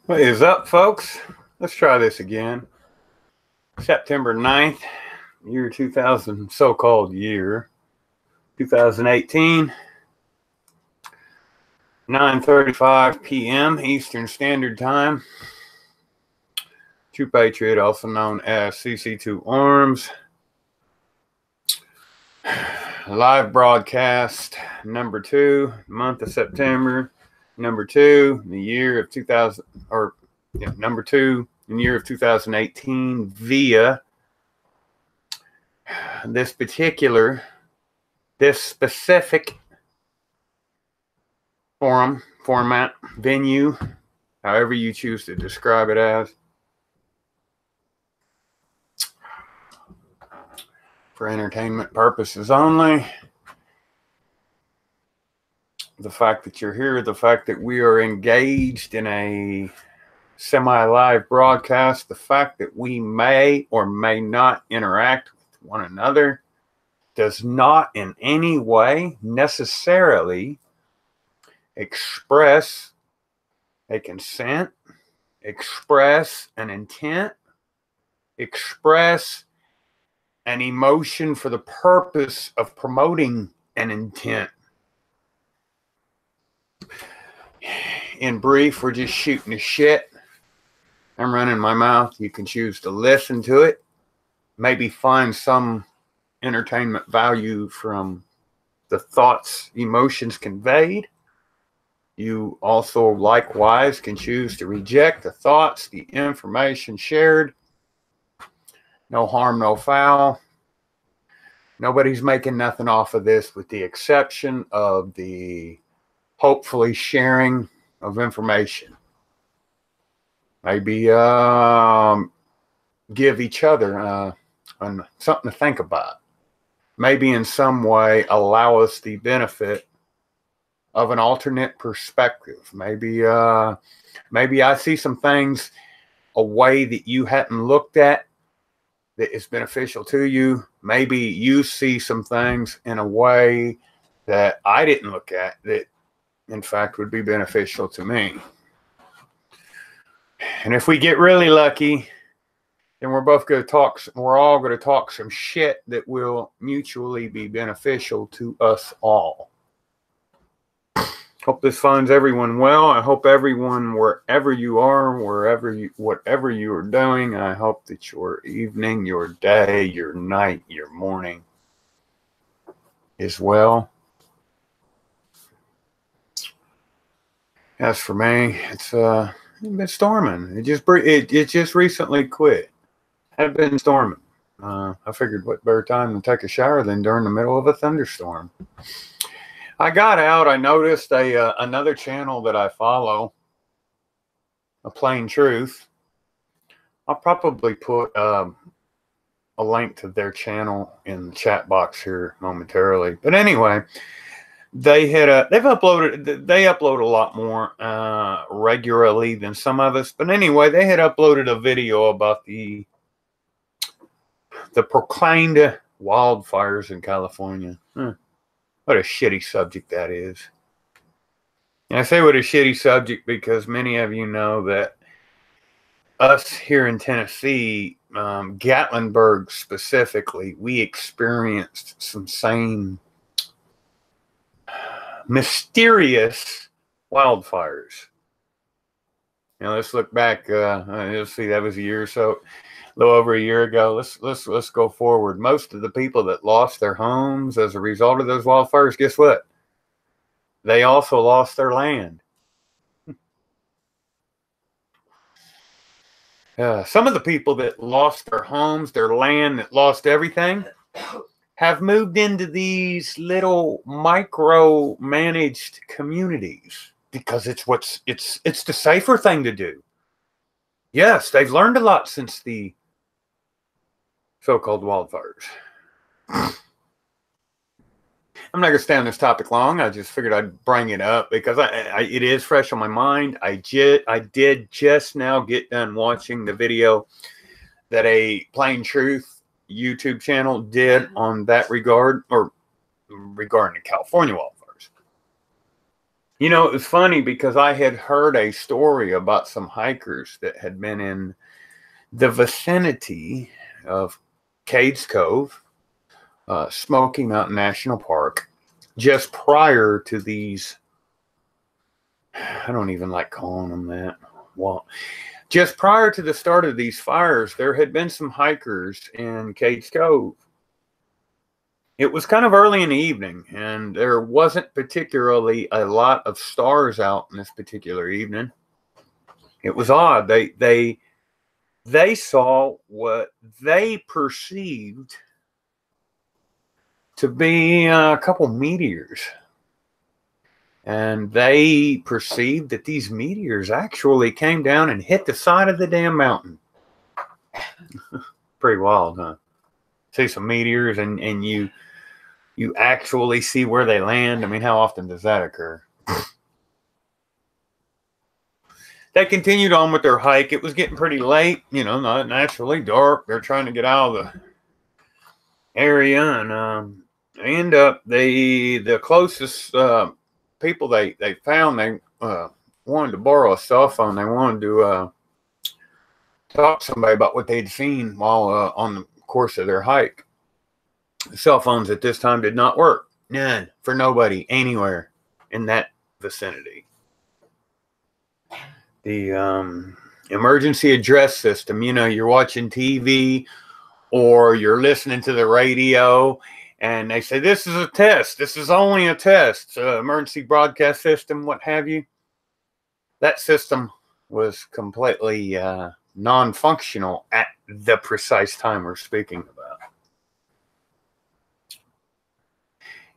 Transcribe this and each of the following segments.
What is up, folks? Let's try this again. September 9th, year 2000, so-called year 2018, 9:35 p.m. Eastern Standard Time. True Patriot, also known as CC2 Arms. Live broadcast number 2, month of September. Number 2, in the year of 2000, or number 2 in the year of 2018 via this specific format, venue, however you choose to describe it as, for entertainment purposes only. The fact that you're here, the fact that we are engaged in a semi-live broadcast, the fact that we may or may not interact with one another does not in any way necessarily express a consent, express an intent, express an emotion for the purpose of promoting an intent. In brief, we're just shooting the shit. I'm running my mouth. You can choose to listen to it, maybe find some entertainment value from the thoughts, emotions conveyed. You also likewise can choose to reject the thoughts, the information shared. No harm, no foul. Nobody's making nothing off of this with the exception of the hopefully sharing of information. Maybe give each other something to think about. Maybe in some way allow us the benefit of an alternate perspective. Maybe I see some things a way that you hadn't looked at that is beneficial to you. Maybe you see some things in a way that I didn't look at that in fact would be beneficial to me. And if we get really lucky, then we're all going to talk some shit that will mutually be beneficial to us all. Hope this finds everyone well. I hope everyone, wherever you are, whatever you are doing, I hope that your evening, your day, your night, your morning is well. As for me, it's been storming. It just recently quit. Had been storming. I figured what better time to take a shower than during the middle of a thunderstorm. I got out. I noticed another channel that I follow, A Plain Truth. I'll probably put a link to their channel in the chat box here momentarily. But anyway, they upload a lot more regularly than some of us. But anyway, they had uploaded a video about the proclaimed wildfires in California. What a shitty subject that is. And I say what a shitty subject because many of you know that us here in Tennessee, Gatlinburg specifically, we experienced some same mysterious wildfires. Now let's look back. Let's see, that was a year or so, a little over a year ago. Let's go forward. Most of the people that lost their homes as a result of those wildfires, guess what? They also lost their land. Some of the people that lost their homes, their land, that lost everything, have moved into these little micro-managed communities because it's the safer thing to do. Yes, they've learned a lot since the so-called wildfires. I'm not going to stay on this topic long. I just figured I'd bring it up because it is fresh on my mind. I did just now get done watching the video that A Plain Truth YouTube channel did on that regard, or regarding the California wildfires. You know, it was funny because I had heard a story about some hikers that had been in the vicinity of Cades Cove, Smoky Mountain National Park, just prior to these, I don't even like calling them that. Well, just prior to the start of these fires, there had been some hikers in Cades Cove. It was kind of early in the evening, and there wasn't particularly a lot of stars out in this particular evening. It was odd. They saw what they perceived to be a couple meteors. And they perceived that these meteors actually came down and hit the side of the damn mountain. Pretty wild, huh? See some meteors and you actually see where they land. I mean, how often does that occur? They continued on with their hike. It was getting pretty late, not naturally dark. They're trying to get out of the area, and they end up the closest people they found. They wanted to borrow a cell phone. They wanted to talk to somebody about what they'd seen while on the course of their hike. The cell phones at this time did not work. None for nobody anywhere in that vicinity. The emergency address system, you're watching TV or you're listening to the radio and they say, this is a test. This is only a test. Emergency broadcast system, what have you. That system was completely non-functional at the precise time we're speaking about.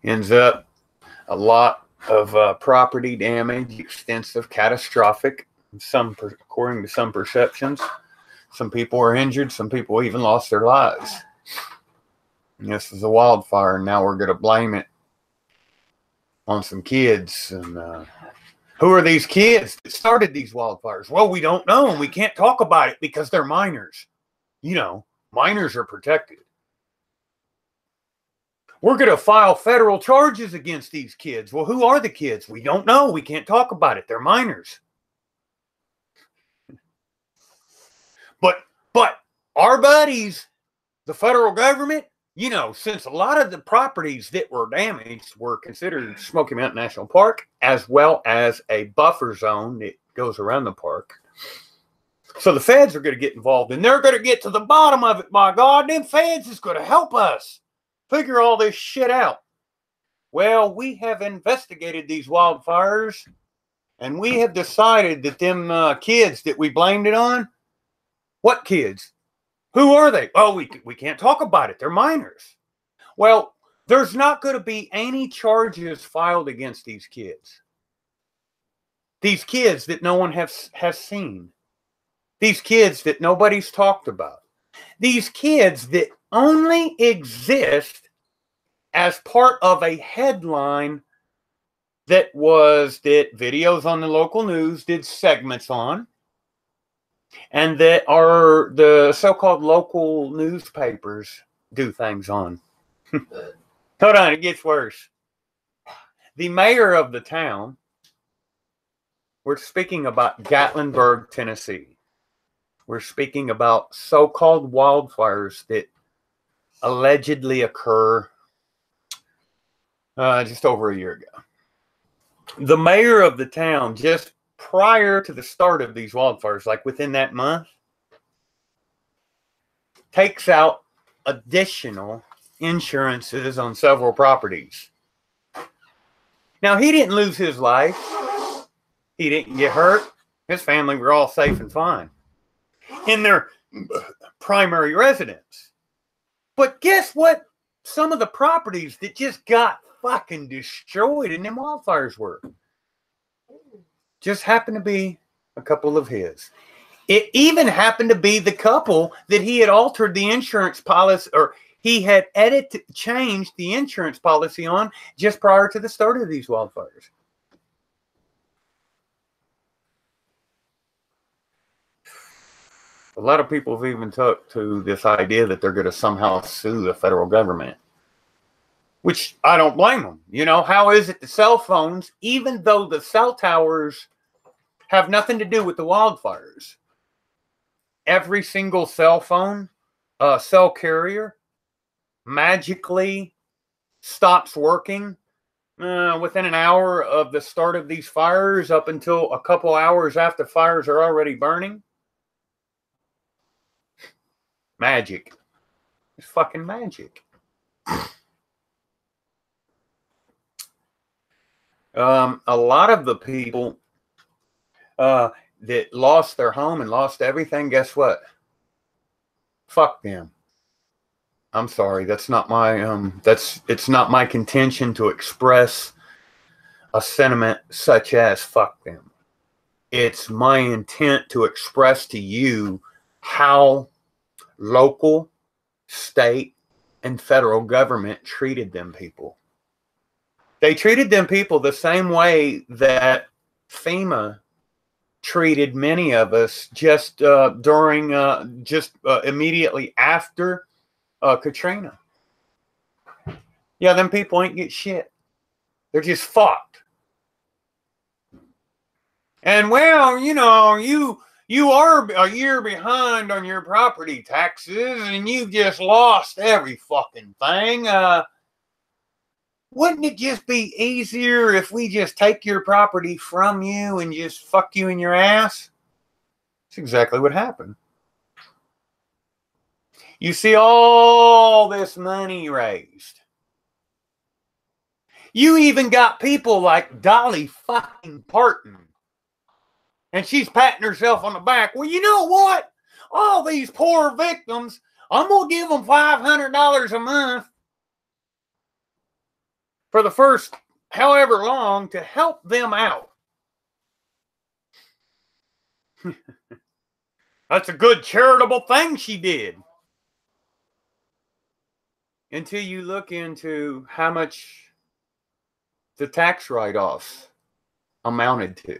Ends up a lot of property damage, extensive, catastrophic. According to some perceptions, some people were injured. Some people even lost their lives. And this is a wildfire, and now we're going to blame it on some kids. And who are these kids that started these wildfires? Well, we don't know, and we can't talk about it because they're minors. Minors are protected. We're going to file federal charges against these kids. Well, who are the kids? We don't know. We can't talk about it. They're minors. But our buddies, the federal government, since a lot of the properties that were damaged were considered Smoky Mountain National Park, as well as a buffer zone that goes around the park. So the feds are going to get involved, and they're going to get to the bottom of it. My God, them feds is going to help us figure all this shit out. Well, we have investigated these wildfires, and we have decided that them kids that we blamed it on, what kids? Who are they? Oh, we can't talk about it. They're minors. Well, there's not going to be any charges filed against these kids. These kids that no one has seen. These kids that nobody's talked about. These kids that only exist as part of a headline that videos on the local news did segments on, and that are the so-called local newspapers do things on. Hold on, it gets worse. The mayor of the town, we're speaking about Gatlinburg, Tennessee. We're speaking about so-called wildfires that allegedly occur just over a year ago. The mayor of the town, just prior to the start of these wildfires, like within that month, takes out additional insurances on several properties. Now, he didn't lose his life. He didn't get hurt. His family were all safe and fine in their primary residence. But guess what? Some of the properties that just got fucking destroyed in them wildfires were just happened to be a couple of his. It even happened to be the couple that he had altered the insurance policy, or he had changed the insurance policy on just prior to the start of these wildfires. A lot of people have even took to this idea that they're going to somehow sue the federal government, which I don't blame them. How is it the cell phones, even though the cell towers have nothing to do with the wildfires, every single cell phone, cell carrier magically stops working within an hour of the start of these fires up until a couple hours after fires are already burning? Magic. It's fucking magic. A lot of the people that lost their home and lost everything, guess what? Fuck them. I'm sorry. That's not my it's not my contention to express a sentiment such as fuck them. It's my intent to express to you how local, state, and federal government treated them people. They treated them people the same way that FEMA treated many of us just during, immediately after Katrina. Yeah, them people ain't get shit. They're just fucked. And well, you are a year behind on your property taxes and you've just lost every fucking thing. Wouldn't it just be easier if we just take your property from you and just fuck you in your ass? That's exactly what happened. You see all this money raised. You even got people like Dolly fucking Parton. And she's patting herself on the back. Well, you know what? All these poor victims, I'm going to give them $500 a month for the first however long to help them out. That's a good charitable thing she did. Until you look into how much the tax write-offs amounted to.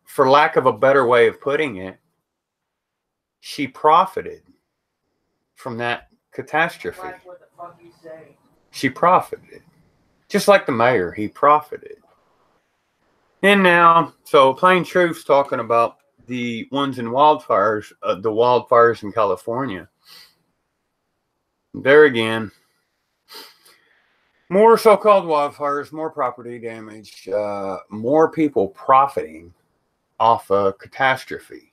For lack of a better way of putting it, she profited from that catastrophe. Like what the fuck you say. She profited. Just like the mayor, he profited. And now, so Plain Truth's talking about the ones in wildfires, the wildfires in California. There again, more so-called wildfires, more property damage, more people profiting off a catastrophe.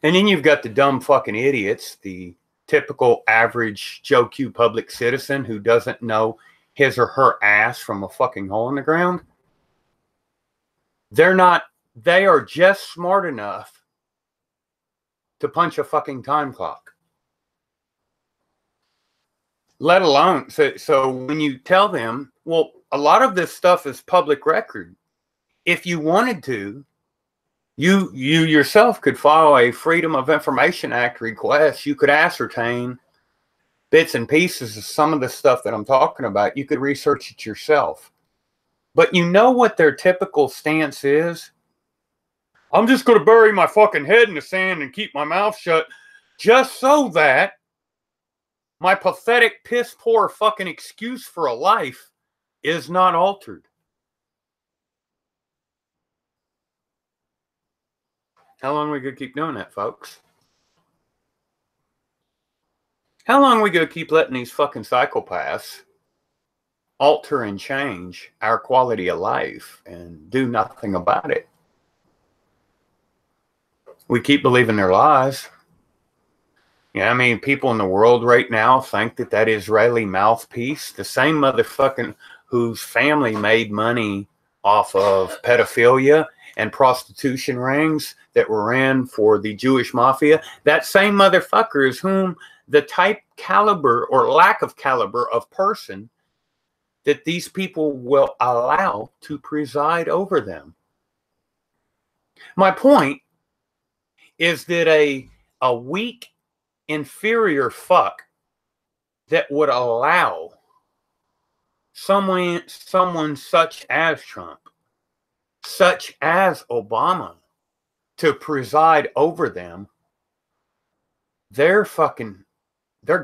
And then you've got the dumb fucking idiots, the typical average Joe Q public citizen who doesn't know his or her ass from a fucking hole in the ground. They are just smart enough to punch a fucking time clock. Let alone, so when you tell them, well, a lot of this stuff is public record. If you wanted to, you yourself could file a Freedom of Information Act request. You could ascertain bits and pieces of some of the stuff that I'm talking about. You could research it yourself. But you know what their typical stance is? I'm just going to bury my fucking head in the sand and keep my mouth shut just so that my pathetic, piss-poor fucking excuse for a life is not altered. How long are we going to keep doing that, folks? How long are we going to keep letting these fucking psychopaths alter and change our quality of life and do nothing about it? We keep believing their lies. Yeah, I mean, people in the world right now think that that Israeli mouthpiece, the same motherfucking whose family made money off of pedophilia and prostitution rings that were ran for the Jewish mafia, that same motherfucker is whom the type, caliber, or lack of caliber of person that these people will allow to preside over them. My point is that a weak, inferior fuck that would allow someone such as Trump, such as Obama, to preside over them, they're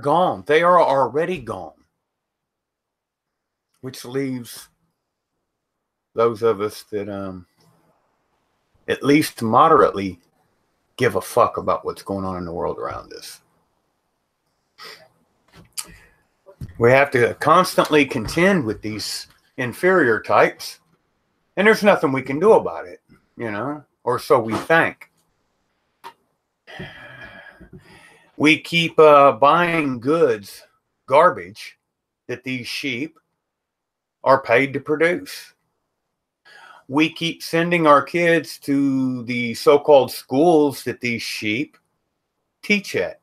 gone. They are already gone. Which leaves those of us that at least moderately give a fuck about what's going on in the world around us. We have to constantly contend with these inferior types, and there's nothing we can do about it, or so we think. We keep buying goods, garbage, that these sheep are paid to produce. We keep sending our kids to the so-called schools that these sheep teach at.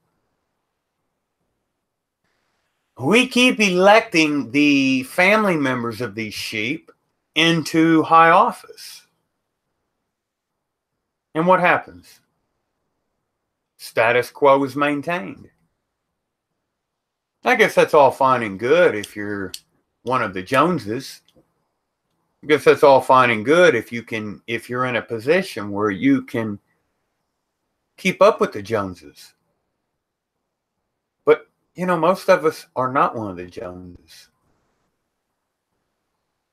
We keep electing the family members of these sheep into high office. And what happens? Status quo is maintained. I guess that's all fine and good if you're one of the Joneses. Because that's all fine and good if you're in a position where you can keep up with the Joneses. But, most of us are not one of the Joneses.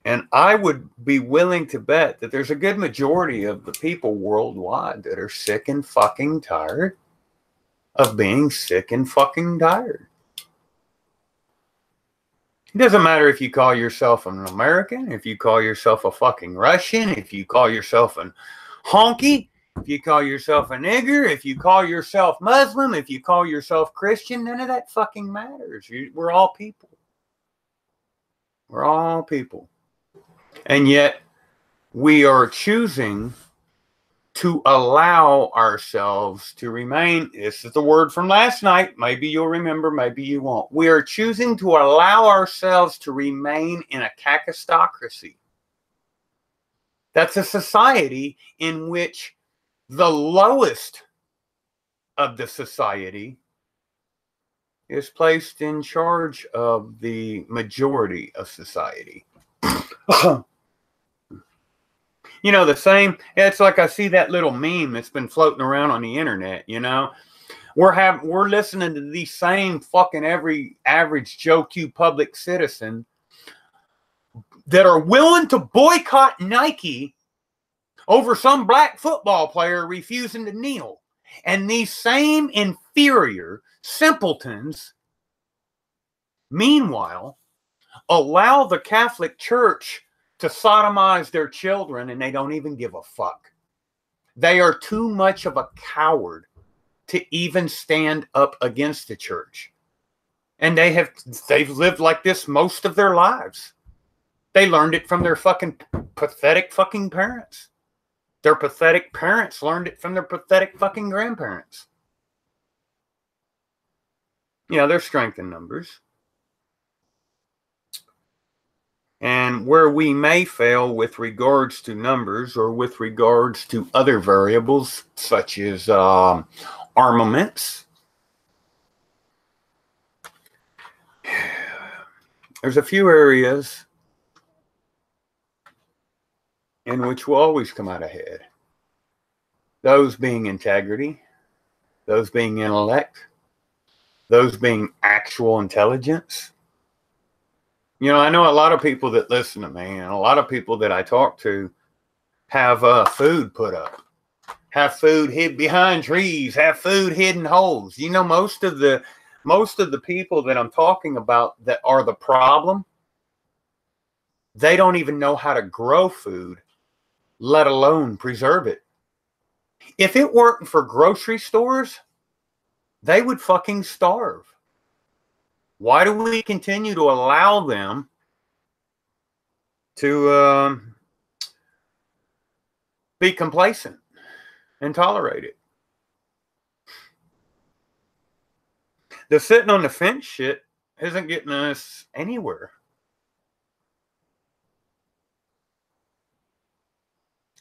And I would be willing to bet that there's a good majority of the people worldwide that are sick and fucking tired of being sick and fucking tired. It doesn't matter if you call yourself an American, if you call yourself a fucking Russian, if you call yourself an honky, if you call yourself a nigger, if you call yourself Muslim, if you call yourself Christian, none of that fucking matters. We're all people. We're all people. And yet we are choosing to allow ourselves to remain. This is the word from last night. Maybe you'll remember, maybe you won't. We are choosing to allow ourselves to remain in a kakistocracy. That's a society in which the lowest of the society is placed in charge of the majority of society. The same, it's like I see that little meme that's been floating around on the internet, We're listening to these same fucking every average Joe Q public citizen that are willing to boycott Nike over some black football player refusing to kneel. And these same inferior simpletons, meanwhile, allow the Catholic Church to sodomize their children, and they don't even give a fuck. They are too much of a coward to even stand up against the church. And they've lived like this most of their lives. They learned it from their fucking pathetic fucking parents. Their pathetic parents learned it from their pathetic fucking grandparents. There's strength in numbers. And where we may fail with regards to numbers or with regards to other variables, such as armaments, there's a few areas in which we'll always come out ahead. Those being integrity, those being intellect, those being actual intelligence. I know a lot of people that listen to me and a lot of people that I talk to have food put up, have food hid behind trees, have food hidden holes. Most of the people that I'm talking about that are the problem, they don't even know how to grow food, let alone preserve it. If it weren't for grocery stores, they would fucking starve. Why do we continue to allow them to be complacent and tolerate it? The sitting on the fence shit isn't getting us anywhere.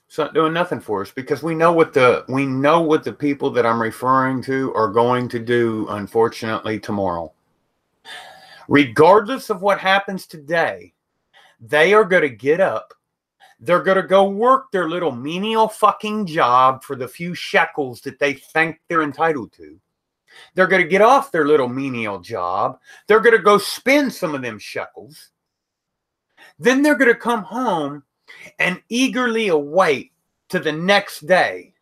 It's not doing nothing for us because we know what the people that I'm referring to are going to do, unfortunately, tomorrow. Regardless of what happens today, they are going to get up. They're going to go work their little menial fucking job for the few shekels that they think they're entitled to. They're going to get off their little menial job. They're going to go spend some of them shekels. Then they're going to come home and eagerly await to the next day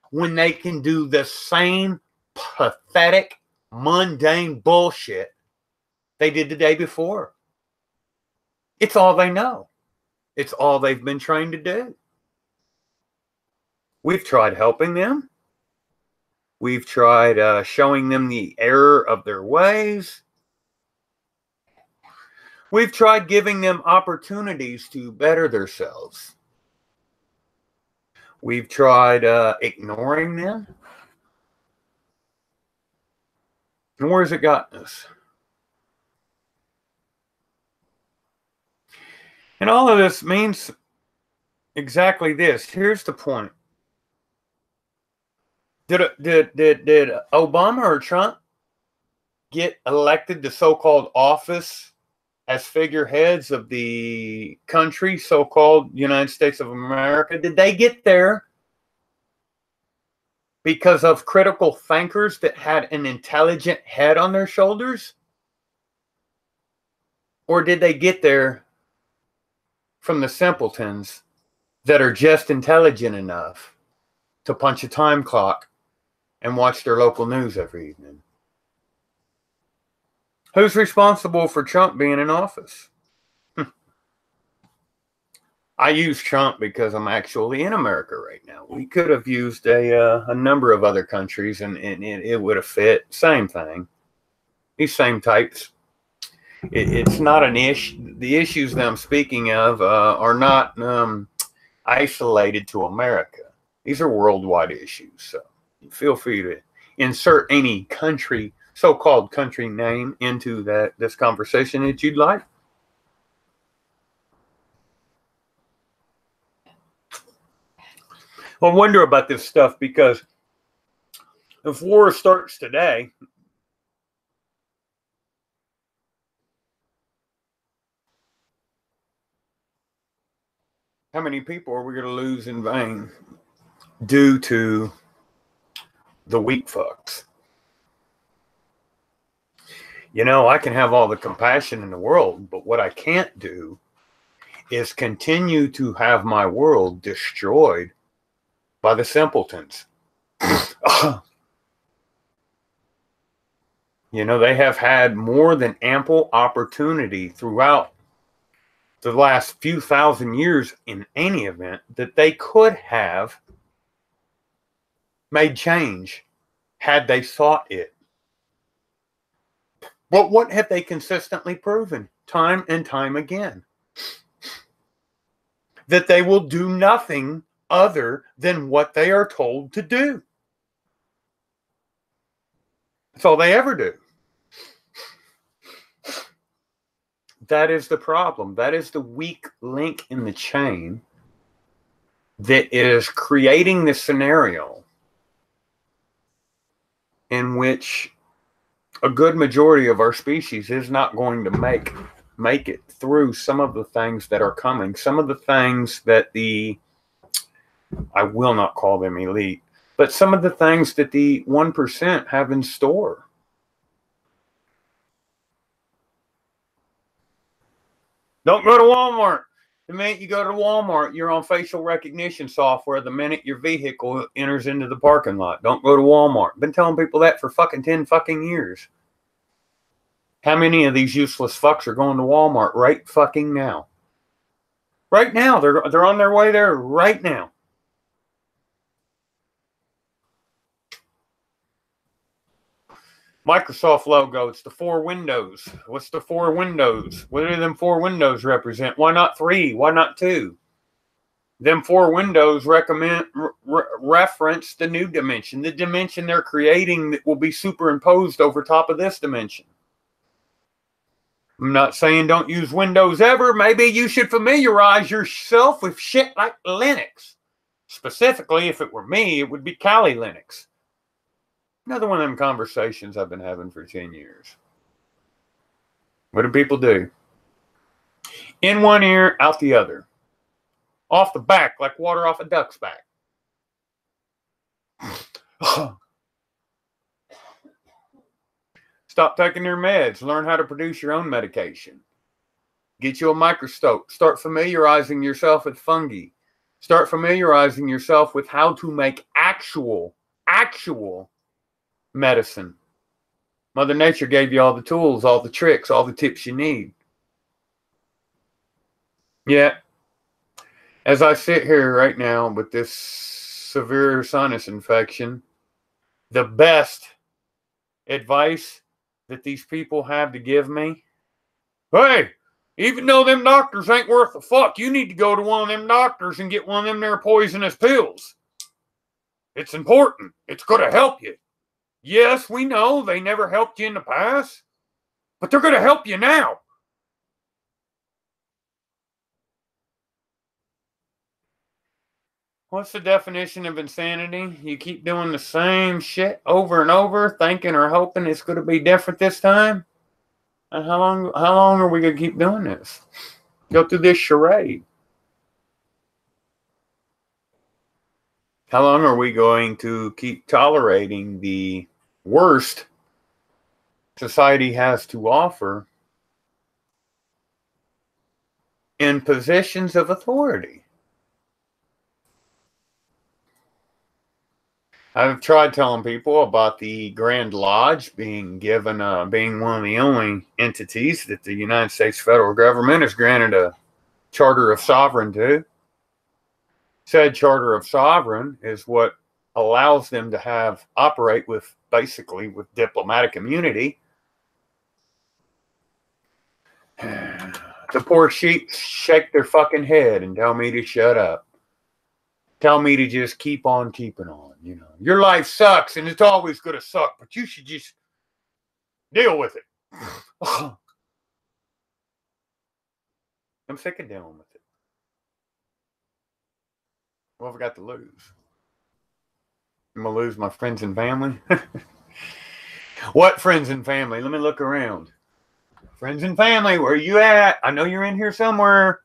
when they can do the same pathetic, mundane bullshit they did the day before. It's all they know. It's all they've been trained to do. We've tried helping them. We've tried showing them the error of their ways. We've tried giving them opportunities to better themselves. We've tried ignoring them. And where's it gotten us? And all of this means exactly this. Here's the point. Did Obama or Trump get elected to so-called office as figureheads of the country, so-called United States of America, did they get there because of critical thinkers that had an intelligent head on their shoulders? Or did they get there from the simpletons that are just intelligent enough to punch a time clock and watch their local news every evening? Who's responsible for Trump being in office? I use Trump because I'm actually in America right now. We could have used a number of other countries, and it would have fit. Same thing. These same types. It's not an issue. The issues that I'm speaking of are not isolated to America. These are worldwide issues. So feel free to insert any country, so-called country name into this conversation that you'd like. I wonder about this stuff because if war starts today, how many people are we going to lose in vain due to the weak fucks? You know, I can have all the compassion in the world, but what I can't do is continue to have my world destroyed by the simpletons. You know, they have had more than ample opportunity throughout the last few thousand years in any event that they could have made change had they sought it. But what have they consistently proven time and time again? That they will do nothing other than what they are told to do. That's all they ever do. That is the problem. That is the weak link in the chain that is creating this scenario in which a good majority of our species is not going to make it through some of the things that are coming. Some of the things that I will not call them elite, but some of the things that the 1% have in store. Don't go to Walmart. The minute you go to Walmart, you're on facial recognition software the minute your vehicle enters into the parking lot. Don't go to Walmart. Been telling people that for fucking 10 fucking years. How many of these useless fucks are going to Walmart right fucking now? Right now. They're on their way there right now. Microsoft logo, it's the 4 windows. What's the 4 windows? What do them 4 windows represent? Why not 3? Why not 2? Them 4 windows reference the new dimension, the dimension they're creating that will be superimposed over top of this dimension. I'm not saying don't use Windows ever. Maybe you should familiarize yourself with shit like Linux. Specifically, if it were me, it would be Kali Linux. Another one of them conversations I've been having for 10 years. What do people do? In one ear, out the other. Off the back, like water off a duck's back. Stop taking their meds. Learn how to produce your own medication. Get you a microscope. Start familiarizing yourself with fungi. Start familiarizing yourself with how to make actual medicine. Mother Nature gave you all the tools, all the tricks, all the tips you need. Yet, as I sit here right now with this severe sinus infection, the best advice that these people have to give me, hey, even though them doctors ain't worth a fuck, you need to go to one of them doctors and get one of them there poisonous pills. It's important. It's going to help you. Yes, we know they never helped you in the past, but they're going to help you now. What's the definition of insanity? You keep doing the same shit over and over, thinking or hoping it's going to be different this time? And how long are we gonna keep doing this? Go through this charade. How long are we going to keep tolerating the worst society has to offer in positions of authority? I've tried telling people about the Grand Lodge being given, being one of the only entities that the United States federal government has granted a charter of sovereign to. Said charter of sovereign is what allows them to operate with basically with diplomatic immunity. The poor sheep shake their fucking head and tell me to shut up. Tell me to just keep on keeping on. You know, your life sucks and it's always going to suck, but you should just deal with it. I'm sick of dealing with it. What have I got to lose? I'm going to lose my friends and family? What friends and family? Let me look around. Friends and family, where are you at? I know you're in here somewhere.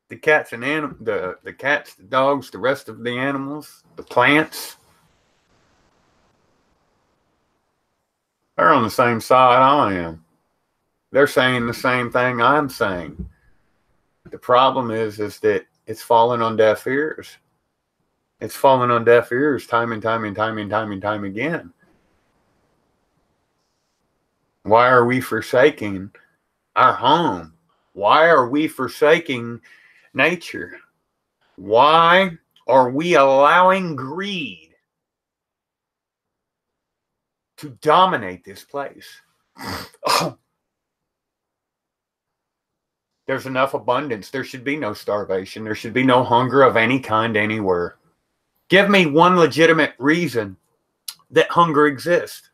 The cats and the cats, the dogs, the rest of the animals, the plants. They're on the same side I am. They're saying the same thing I'm saying. The problem is that it's falling on deaf ears. It's falling on deaf ears time and time again. Why are we forsaking our home? Why are we forsaking nature? Why are we allowing greed to dominate this place? There's enough abundance. There should be no starvation. There should be no hunger of any kind anywhere. Give me one legitimate reason that hunger exists.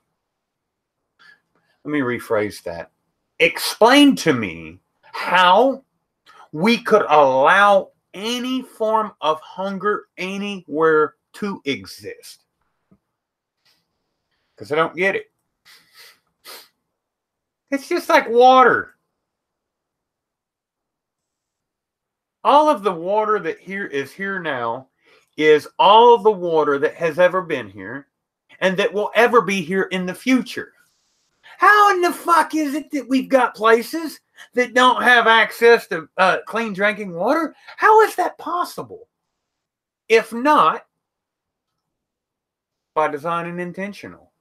Let me rephrase that. Explain to me how we could allow any form of hunger anywhere to exist. Because I don't get it. It's just like water. All of the water that is here now is all the water that has ever been here and that will ever be here in the future. How in the fuck is it that we've got places that don't have access to clean drinking water? How is that possible? If not by design and intentional.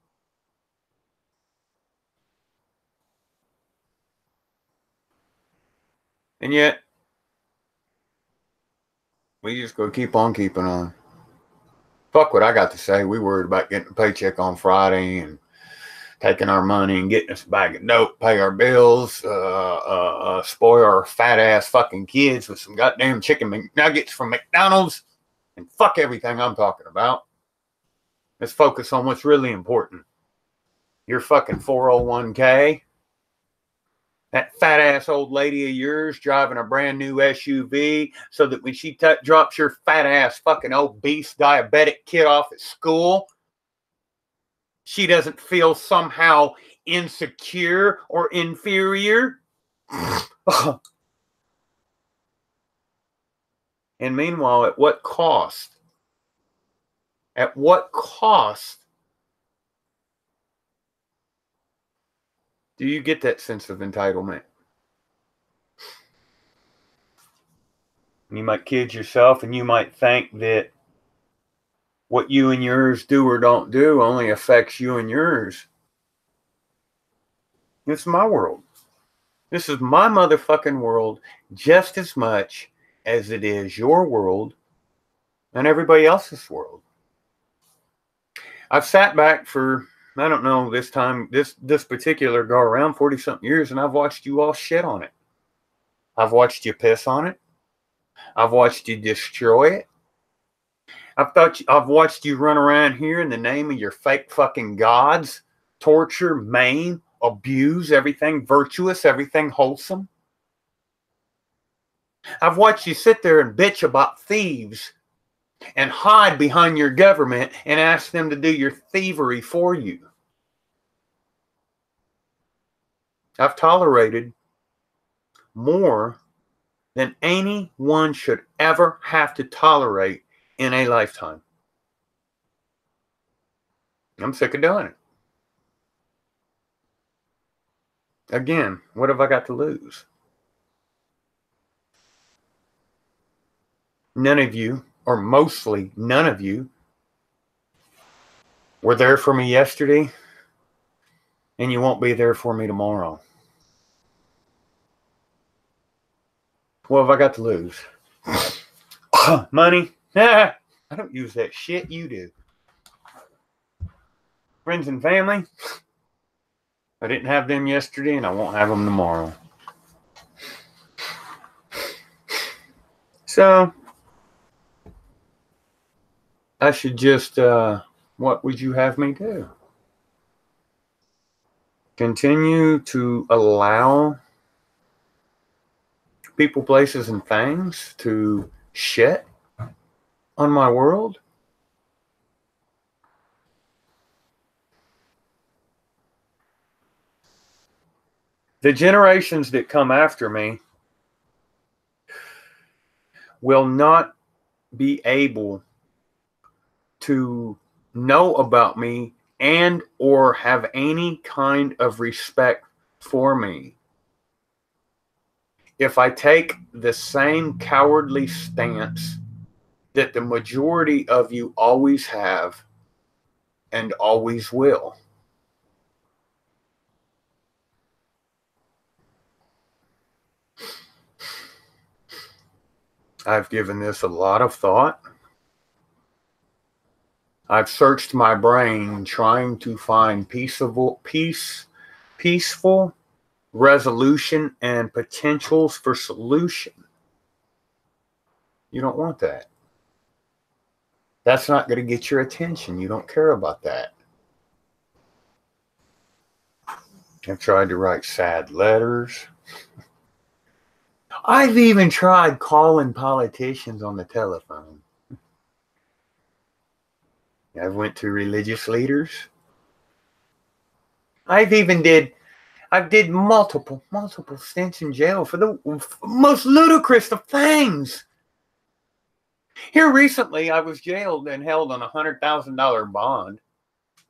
And yet, we just go keep on keeping on. Fuck what I got to say. We worried about getting a paycheck on Friday and taking our money and getting us a bag of dope, pay our bills, spoil our fat ass fucking kids with some goddamn chicken McNuggets from McDonald's, and fuck everything I'm talking about. Let's focus on what's really important. Your fucking 401k. That fat ass old lady of yours driving a brand new SUV so that when she drops your fat ass fucking obese diabetic kid off at school, she doesn't feel somehow insecure or inferior. And meanwhile, at what cost? At what cost do you get that sense of entitlement? You might kid yourself and you might think that what you and yours do or don't do only affects you and yours. It's my world. This is my motherfucking world just as much as it is your world and everybody else's world. I've sat back for, I don't know, this particular go around 40-something years, and I've watched you all shit on it. I've watched you piss on it. I've watched you destroy it. I've watched you run around here in the name of your fake fucking gods, torture, maim, abuse everything virtuous, everything wholesome. I've watched you sit there and bitch about thieves and hide behind your government and ask them to do your thievery for you. I've tolerated more than anyone should ever have to tolerate in a lifetime. I'm sick of doing it. Again, what have I got to lose? None of you, or mostly none of you, were there for me yesterday, and you won't be there for me tomorrow. What have I got to lose? Money? I don't use that shit. You do. Friends and family? I didn't have them yesterday, and I won't have them tomorrow. So, I should just, what would you have me do? Continue to allow people, places, and things to shit on my world? The generations that come after me will not be able to know about me and or have any kind of respect for me if I take the same cowardly stance that the majority of you always have and always will. I've given this a lot of thought. I've searched my brain trying to find peaceful resolution and potentials for solution. You don't want that. That's not going to get your attention. You don't care about that. I've tried to write sad letters. I've even tried calling politicians on the telephone. I went to religious leaders. I did multiple stints in jail for the most ludicrous of things. Here recently, I was jailed and held on a $100,000 bond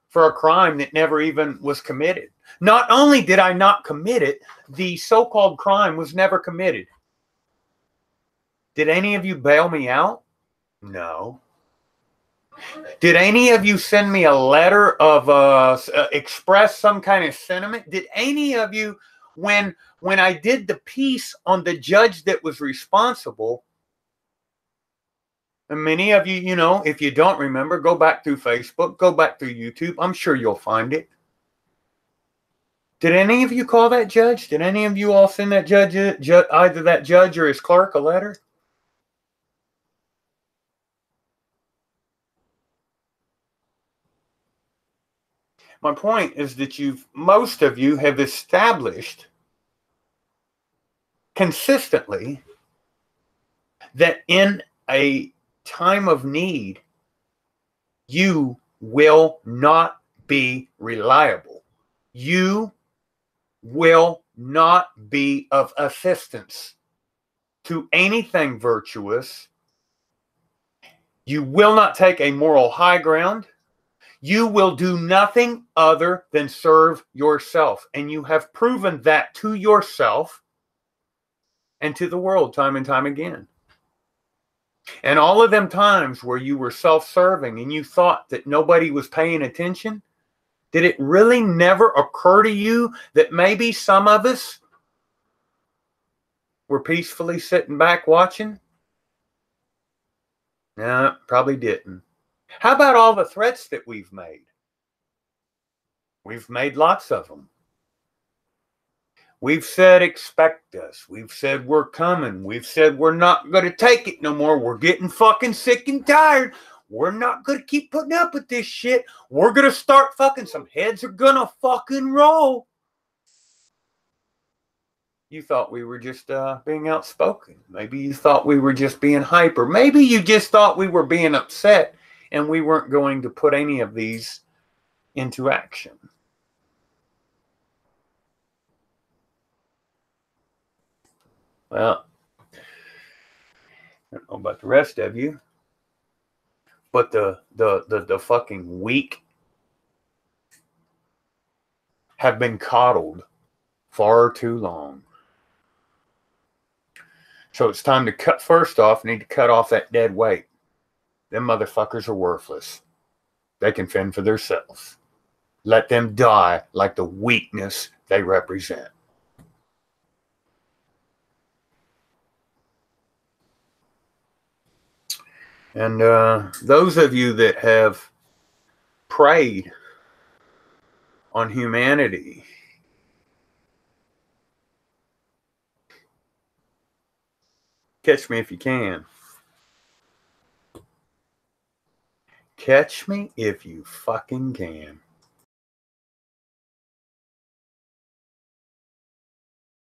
for a crime that never even was committed. Not only did I not commit it, the so-called crime was never committed. Did any of you bail me out? No. Did any of you send me a letter of express some kind of sentiment? Did any of you, when I did the piece on the judge that was responsible, and many of you, you know, if you don't remember, go back through Facebook, go back through YouTube. I'm sure you'll find it. Did any of you call that judge? Did any of you all send that judge, either that judge or his clerk, a letter? My point is that most of you have established consistently that in a time of need, you will not be reliable. You will not be of assistance to anything virtuous. You will not take a moral high ground. You will do nothing other than serve yourself. And you have proven that to yourself and to the world time and time again. And all of them times where you were self-serving and you thought that nobody was paying attention, did it really never occur to you that maybe some of us were peacefully sitting back watching? No, probably didn't. How about all the threats that we've made? We've made lots of them. We've said, expect us. We've said, we're coming. We've said, we're not going to take it no more. We're getting fucking sick and tired. We're not going to keep putting up with this shit. We're going to start fucking, some heads are going to fucking roll. You thought we were just being outspoken. Maybe you thought we were just being hyper. Maybe you just thought we were being upset and we weren't going to put any of these into action. Well, I don't know about the rest of you, but the fucking weak have been coddled far too long. So it's time to cut. First off, need to cut off that dead weight. Them motherfuckers are worthless. They can fend for themselves. Let them die like the weakness they represent. And those of you that have preyed on humanity, catch me if you can. Catch me if you fucking can.